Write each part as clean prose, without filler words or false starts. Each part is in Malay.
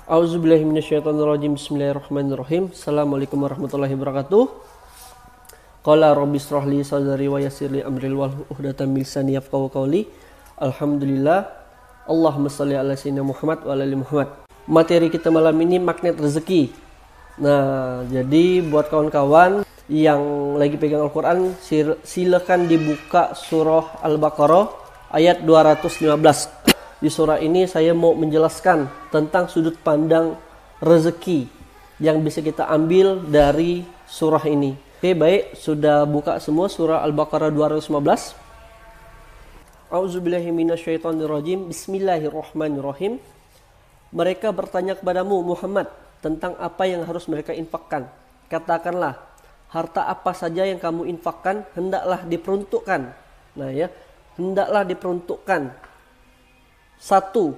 Auzubillahi minasyaitonirrajim. Bismillahirrahmanirrahim. Assalamualaikum warahmatullahi wabarakatuh. Qala rabbi shrah li sadri wa yassir li amri wahlul 'uqdatam min lisani yafqahu qawli. Alhamdulillah. Allahumma shalli ala sayyidina Muhammad wa ala ali Muhammad. Materi kita malam ini magnet rezeki. Nah, jadi buat kawan-kawan yang lagi pegang Al-Quran, silakan dibuka surah Al-Baqarah ayat 215. Di surah ini saya mau menjelaskan tentang sudut pandang rezeki yang bisa kita ambil dari surah ini. Oke, baik, sudah buka semua surah Al-Baqarah 215. Auzubillahi minasyaitonirrajim. Bismillahirrahmanirrahim. Mereka bertanya kepadamu Muhammad tentang apa yang harus mereka infakkan. Katakanlah, harta apa saja yang kamu infakkan hendaklah diperuntukkan. Nah ya, hendaklah diperuntukkan. Satu,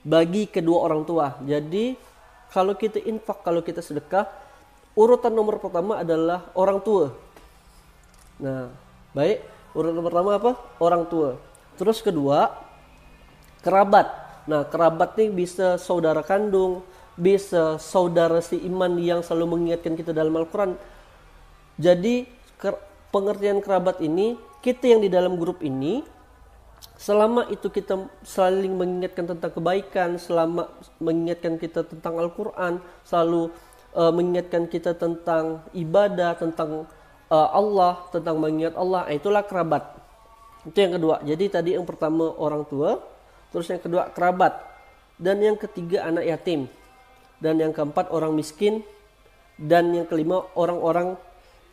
bagi kedua orang tua. Jadi kalau kita infak, kalau kita sedekah, urutan nomor pertama adalah orang tua. Nah, baik, urutan pertama apa? Orang tua. Terus kedua, kerabat. Nah, kerabat ini bisa saudara kandung, bisa saudara seiman yang selalu mengingatkan kita dalam Al-Quran. Jadi pengertian kerabat ini, kita yang di dalam grup ini, selama itu kita saling mengingatkan tentang kebaikan, selama mengingatkan kita tentang Al-Quran, selalu mengingatkan kita tentang ibadah, tentang Allah, tentang mengingat Allah, itulah kerabat. Itu yang kedua. Jadi tadi yang pertama orang tua, terus yang kedua kerabat, dan yang ketiga anak yatim, dan yang keempat orang miskin, dan yang kelima orang-orang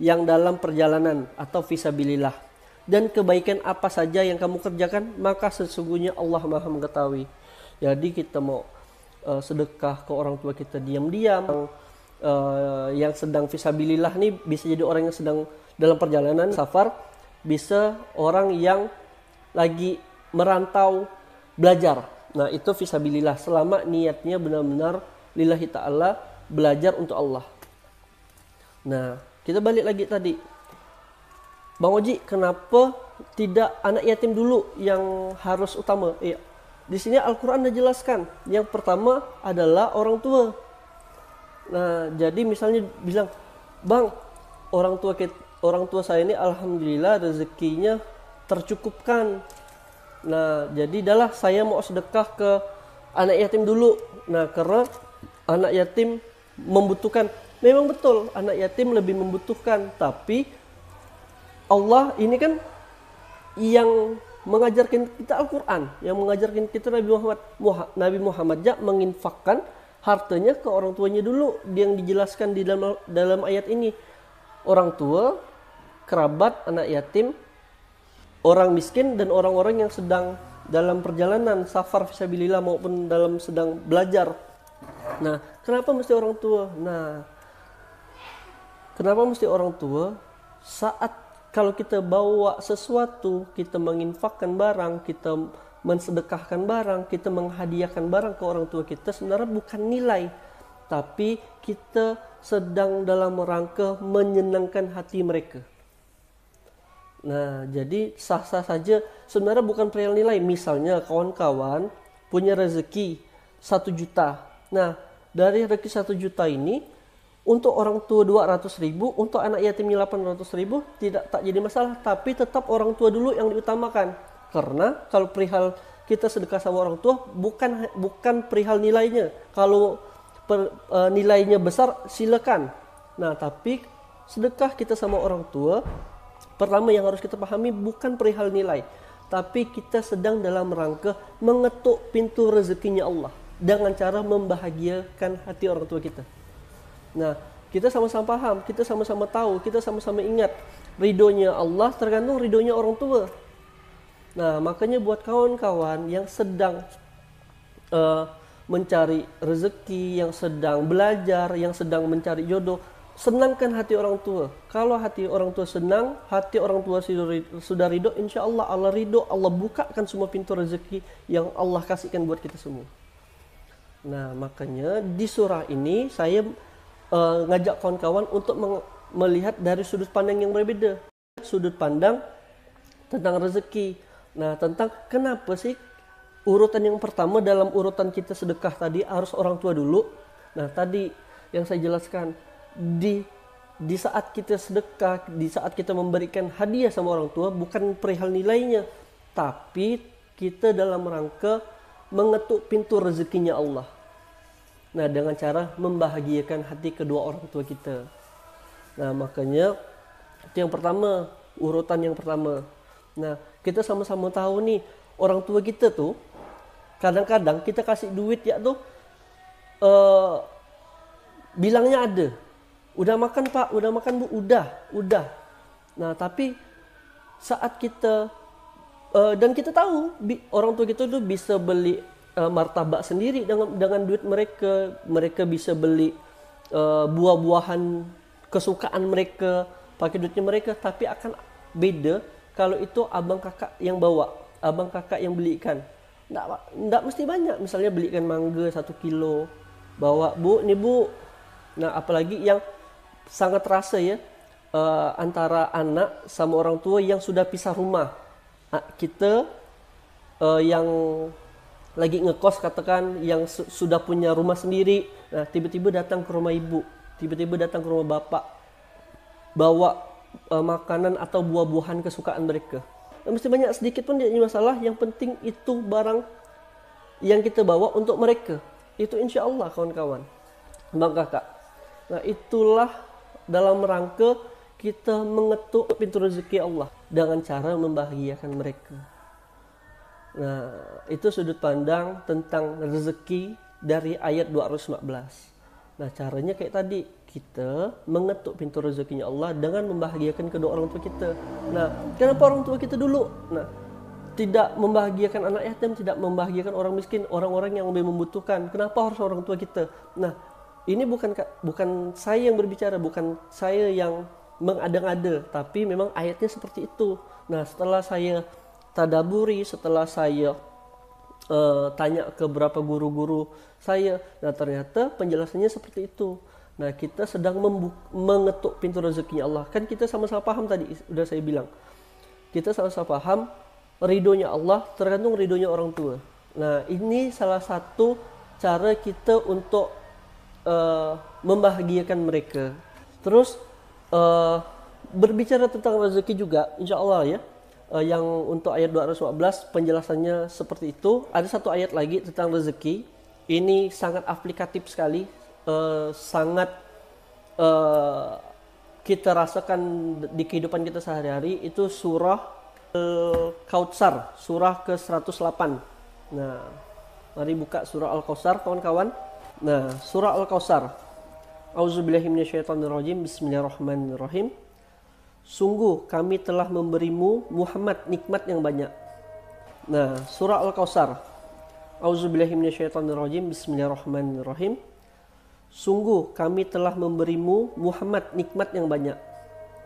yang dalam perjalanan atau fisabilillah. Dan kebaikan apa saja yang kamu kerjakan, maka sesungguhnya Allah Maha mengetahui. Jadi kita mau sedekah ke orang tua kita diam-diam, yang sedang fisabilillah nih bisa jadi orang yang sedang dalam perjalanan safar, bisa orang yang lagi merantau belajar. Nah, itu fisabilillah selama niatnya benar-benar lillahi ta'ala, belajar untuk Allah. Nah, kita balik lagi tadi. Bang Oji, kenapa tidak anak yatim dulu yang harus utama? Di sini Al-Quran sudah jelaskan. Yang pertama adalah orang tua. Nah, jadi misalnya bilang, Bang, orang tua saya ini alhamdulillah rezekinya tercukupkan. Nah, jadi adalah saya mau sedekah ke anak yatim dulu. Nah, karena anak yatim membutuhkan. Memang betul, anak yatim lebih membutuhkan, tapi Allah ini kan yang mengajarkan kita Al-Quran, yang mengajarkan kita Nabi Muhammad menginfakkan hartanya ke orang tuanya dulu, yang dijelaskan di dalam ayat ini. Orang tua, kerabat, anak yatim, orang miskin, dan orang-orang yang sedang dalam perjalanan safar fisabilillah maupun dalam sedang belajar. Nah, kenapa mesti orang tua? Nah, kenapa mesti orang tua? Saat kalau kita bawa sesuatu, kita menginfakkan barang, kita mensedekahkan barang, kita menghadiahkan barang ke orang tua kita, sebenarnya bukan nilai, tapi kita sedang dalam rangka menyenangkan hati mereka. Nah, jadi sah-sah saja, sebenarnya bukan perihal nilai. Misalnya kawan-kawan punya rezeki 1 juta. Nah, dari rezeki 1 juta ini, untuk orang tua 200.000, untuk anak yatimnya 800.000, tak jadi masalah. Tapi tetap orang tua dulu yang diutamakan. Karena kalau perihal kita sedekah sama orang tua, bukan perihal nilainya. Kalau nilainya besar, silakan. Nah, tapi sedekah kita sama orang tua, pertama yang harus kita pahami bukan perihal nilai, tapi kita sedang dalam rangka mengetuk pintu rezekinya Allah dengan cara membahagiakan hati orang tua kita. Nah, kita sama-sama paham, kita sama-sama tahu, kita sama-sama ingat ridhonya Allah tergantung ridhonya orang tua. Nah, makanya buat kawan-kawan yang sedang mencari rezeki, yang sedang belajar, yang sedang mencari jodoh, senangkan hati orang tua. Kalau hati orang tua senang, hati orang tua sudah ridho, insya Allah Allah ridho, Allah bukakan semua pintu rezeki yang Allah kasihkan buat kita semua. Nah, makanya di surah ini saya ngajak kawan-kawan untuk melihat dari sudut pandang yang berbeda. Sudut pandang tentang rezeki. Nah, tentang kenapa sih urutan yang pertama dalam urutan kita sedekah tadi harus orang tua dulu. Nah, tadi yang saya jelaskan, di saat kita sedekah, di saat kita memberikan hadiah sama orang tua, bukan perihal nilainya, tapi kita dalam rangka mengetuk pintu rezekinya Allah. Nah, dengan cara membahagiakan hati kedua orang tua kita. Nah, makanya itu yang pertama, urutan yang pertama. Nah, kita sama-sama tahu nih, orang tua kita tuh kadang-kadang kita kasih duit ya tuh bilangnya ada. Udah makan Pak, udah makan Bu, udah. Nah, tapi saat kita dan kita tahu orang tua kita tuh bisa beli martabak sendiri dengan duit mereka bisa beli buah-buahan kesukaan mereka pakai duitnya mereka, tapi akan beda kalau itu abang kakak yang bawa, abang kakak yang belikan. Nggak mesti banyak, misalnya belikan mangga 1 kilo, bawa Bu, nih Bu. Nah, apalagi yang sangat terasa ya antara anak sama orang tua yang sudah pisah rumah. Kita yang lagi ngekos katakan, yang sudah punya rumah sendiri, nah tiba-tiba datang ke rumah ibu, tiba-tiba datang ke rumah bapak, bawa makanan atau buah-buahan kesukaan mereka. Nah, mesti banyak sedikit pun tidak masalah, yang penting itu barang yang kita bawa untuk mereka. Itu insya Allah kawan-kawan, bang kakak. Nah, itulah dalam rangka kita mengetuk pintu rezeki Allah dengan cara membahagiakan mereka. Nah, itu sudut pandang tentang rezeki dari ayat 214. Nah, caranya kayak tadi, kita mengetuk pintu rezekinya Allah dengan membahagiakan kedua orang tua kita. Nah, kenapa orang tua kita dulu? Nah, tidak membahagiakan anak yatim, tidak membahagiakan orang miskin, orang-orang yang lebih membutuhkan. Kenapa harus orang tua kita? Nah, ini bukan saya yang berbicara, bukan saya yang mengada-ngada, tapi memang ayatnya seperti itu. Nah, setelah saya tadaburi, setelah saya tanya ke beberapa guru-guru saya, nah ternyata penjelasannya seperti itu. Nah, kita sedang mengetuk pintu rezekinya Allah. Kan kita sama-sama paham tadi, udah saya bilang. Kita sama-sama paham ridhonya Allah tergantung ridhonya orang tua. Nah, ini salah satu cara kita untuk membahagiakan mereka. Terus berbicara tentang rezeki juga, insya Allah ya, yang untuk ayat 214 penjelasannya seperti itu. Ada satu ayat lagi tentang rezeki, ini sangat aplikatif sekali, sangat kita rasakan di kehidupan kita sehari-hari. Itu surah Al-Kautsar, surah ke-108. Nah, mari buka surah Al-Kautsar kawan-kawan. Nah, surah Al-Kautsar. Auzubillahi minasyaitonirrajim. Bismillahirrahmanirrahim. Sungguh kami telah memberimu Muhammad nikmat yang banyak. Nah, surah Al-Kautsar. Auzubillahi minasyaitonirrajim. Bismillahirrahmanirrahim. Sungguh kami telah memberimu Muhammad nikmat yang banyak.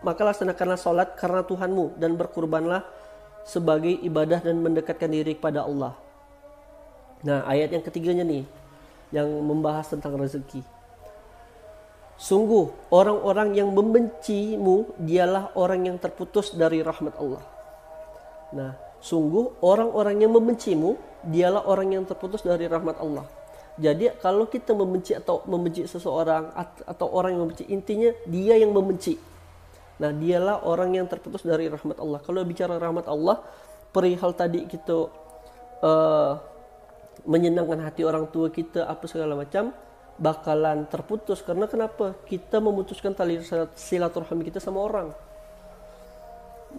Maka laksanakanlah salat karena Tuhanmu dan berkurbanlah sebagai ibadah dan mendekatkan diri kepada Allah. Nah, ayat yang ketiganya nih yang membahas tentang rezeki. Sungguh orang-orang yang membencimu dialah orang yang terputus dari rahmat Allah. Nah, sungguh orang-orang yang membencimu dialah orang yang terputus dari rahmat Allah. Jadi kalau kita membenci seseorang atau orang yang membenci, intinya dia yang membenci. Nah, dialah orang yang terputus dari rahmat Allah. Kalau bicara rahmat Allah, perihal tadi kita menyenangkan hati orang tua kita, apa segala macam, bakalan terputus. Karena kenapa? Kita memutuskan tali silaturahmi kita sama orang.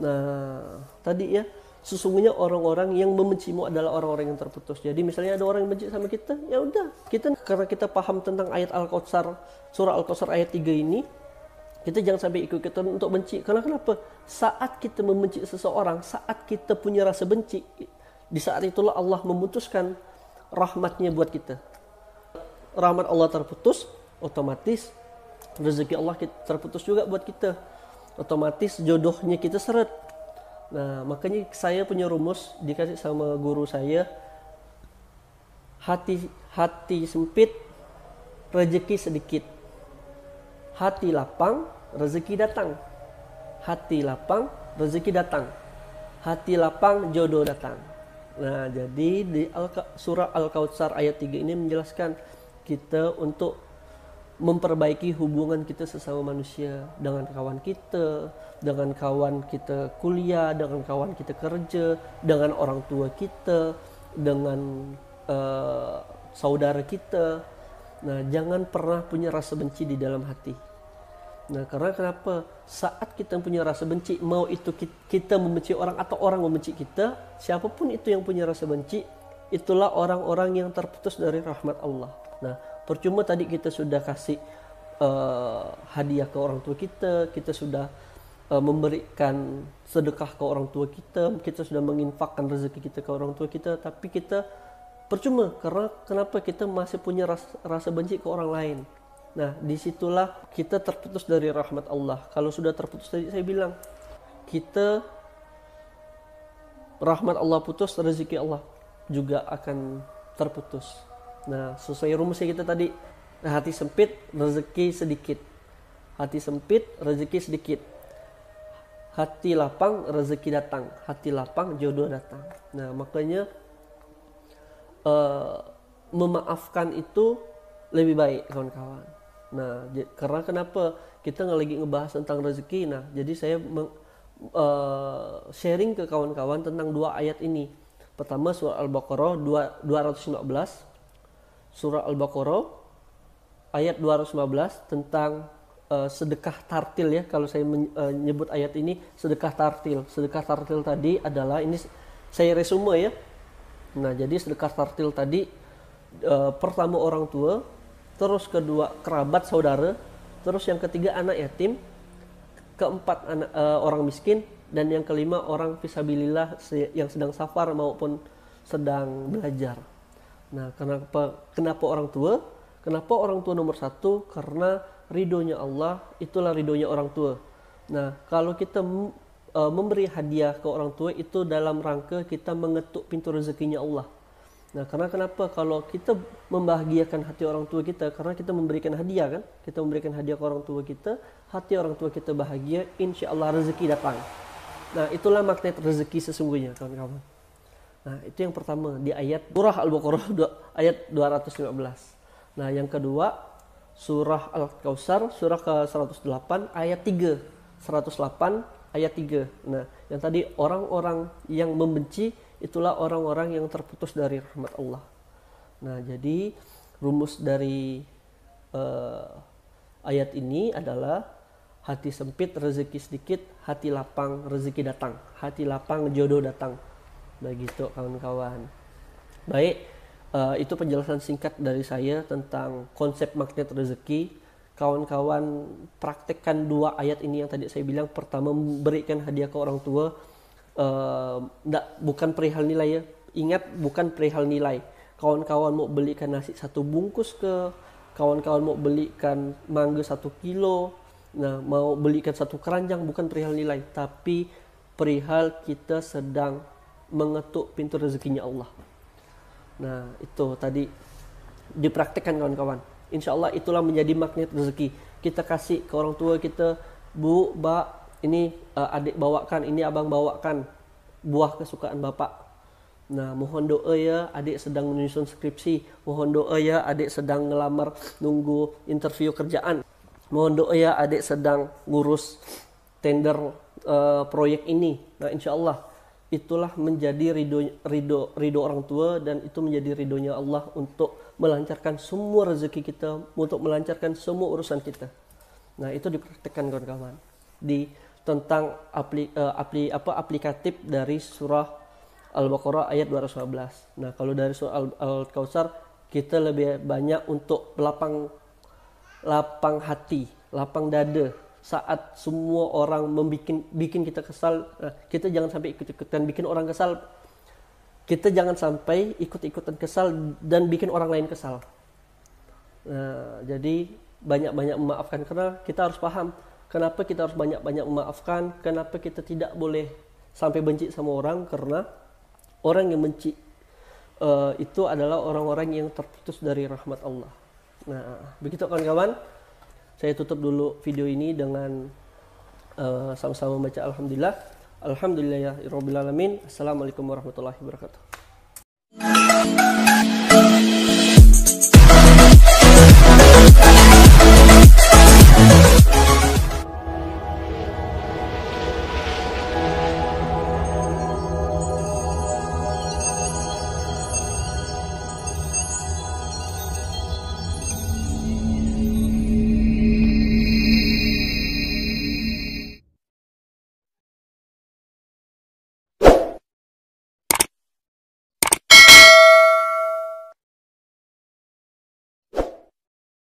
Nah, tadi ya, sesungguhnya orang-orang yang membencimu adalah orang-orang yang terputus. Jadi misalnya ada orang yang benci sama kita, ya udah, kita karena kita paham tentang ayat Al-Kautsar, surah Al-Kautsar ayat 3 ini, kita jangan sampai ikut-ikutan untuk benci. Karena kenapa? Saat kita membenci seseorang, saat kita punya rasa benci, di saat itulah Allah memutuskan rahmatnya buat kita. Rahmat Allah terputus, otomatis rezeki Allah terputus juga buat kita. Otomatis jodohnya kita seret. Nah, makanya saya punya rumus dikasih sama guru saya. Hati sempit, rezeki sedikit. Hati lapang, rezeki datang. Hati lapang, rezeki datang. Hati lapang, jodoh datang. Nah, jadi di surah Al-Kautsar ayat 3 ini menjelaskan kita untuk memperbaiki hubungan kita sesama manusia, dengan kawan kita, dengan kawan kita kuliah, dengan kawan kita kerja, dengan orang tua kita, dengan saudara kita. Nah, jangan pernah punya rasa benci di dalam hati. Nah, karena kenapa? Saat kita punya rasa benci, mau itu kita membenci orang atau orang membenci kita, siapapun itu yang punya rasa benci, itulah orang-orang yang terputus dari rahmat Allah. Nah, percuma tadi kita sudah kasih hadiah ke orang tua kita, kita sudah memberikan sedekah ke orang tua kita sudah menginfakkan rezeki kita ke orang tua kita, tapi kita percuma karena kenapa kita masih punya rasa benci ke orang lain. Nah, disitulah kita terputus dari rahmat Allah. Kalau sudah terputus tadi saya bilang, kita rahmat Allah putus, rezeki Allah juga akan terputus. Nah, sesuai rumusnya kita tadi, hati sempit, rezeki sedikit. Hati sempit, rezeki sedikit. Hati lapang, rezeki datang. Hati lapang, jodoh datang. Nah, makanya memaafkan itu lebih baik, kawan-kawan. Nah, karena kenapa kita lagi ngebahas tentang rezeki. Nah, jadi saya sharing ke kawan-kawan tentang dua ayat ini. Pertama surah Al-Baqarah 215. Surah Al-Baqarah ayat 215 tentang sedekah tartil ya. Kalau saya menyebut ayat ini sedekah tartil. Sedekah tartil tadi adalah, ini saya resume ya. Nah, jadi sedekah tartil tadi pertama orang tua, terus kedua kerabat saudara, terus yang ketiga anak yatim, keempat orang miskin, dan yang kelima orang fisabilillah yang sedang safar maupun sedang belajar. Nah, kenapa orang tua? Kenapa orang tua nomor satu? Karena ridhonya Allah, itulah ridhonya orang tua. Nah, kalau kita memberi hadiah ke orang tua itu dalam rangka kita mengetuk pintu rezekinya Allah. Nah, karena kenapa? Kalau kita membahagiakan hati orang tua kita, karena kita memberikan hadiah kan, kita memberikan hadiah ke orang tua kita, hati orang tua kita bahagia, insya Allah rezeki datang. Nah, itulah magnet rezeki sesungguhnya, kawan-kawan. Nah, itu yang pertama di ayat surah Al-Baqarah ayat 215. Nah, yang kedua surah Al-Kautsar surah ke-108 ayat 3. 108 ayat 3. Nah, yang tadi orang-orang yang membenci itulah orang-orang yang terputus dari rahmat Allah. Nah, jadi rumus dari ayat ini adalah hati sempit, rezeki sedikit, hati lapang, rezeki datang. Hati lapang, jodoh datang. Begitu, kawan-kawan. Baik, itu penjelasan singkat dari saya tentang konsep magnet rezeki. Kawan-kawan praktekkan dua ayat ini yang tadi saya bilang. Pertama, memberikan hadiah ke orang tua, bukan perihal nilai ya. Ingat, bukan perihal nilai. Kawan-kawan mau belikan nasi 1 bungkus ke, kawan-kawan mau belikan mangga 1 kilo, nah mau belikan 1 keranjang, bukan perihal nilai, tapi perihal kita sedang mengetuk pintu rezekinya Allah. Nah, itu tadi dipraktekkan, kawan-kawan. Insya Allah itulah menjadi magnet rezeki. Kita kasih ke orang tua kita, Bu, Mbak, ini adik bawakan, ini abang bawakan buah kesukaan bapak. Nah, mohon doa ya, adik sedang menyusun skripsi. Mohon doa ya, adik sedang ngelamar, nunggu interview kerjaan. Mohon doa ya, adik sedang ngurus tender proyek ini. Nah, insya Allah itulah menjadi ridho orang tua, dan itu menjadi ridhonya Allah untuk melancarkan semua rezeki kita, untuk melancarkan semua urusan kita. Nah, itu dipraktikkan, kawan-kawan, di tentang aplikatif dari surah Al-Baqarah ayat 215. Nah, kalau dari surah Al-Kautsar kita lebih banyak untuk lapang hati, lapang dada. Saat semua orang bikin kita kesal, kita jangan sampai ikut-ikutan bikin orang kesal. Kita jangan sampai ikut-ikutan kesal dan bikin orang lain kesal. Nah, jadi banyak-banyak memaafkan, karena kita harus paham kenapa kita harus banyak-banyak memaafkan, kenapa kita tidak boleh sampai benci sama orang, karena orang yang benci itu adalah orang-orang yang terputus dari rahmat Allah. Nah, begitu, kawan-kawan. Saya tutup dulu video ini dengan sama-sama baca Alhamdulillah. Alhamdulillahirabbil alamin. Assalamualaikum warahmatullahi wabarakatuh.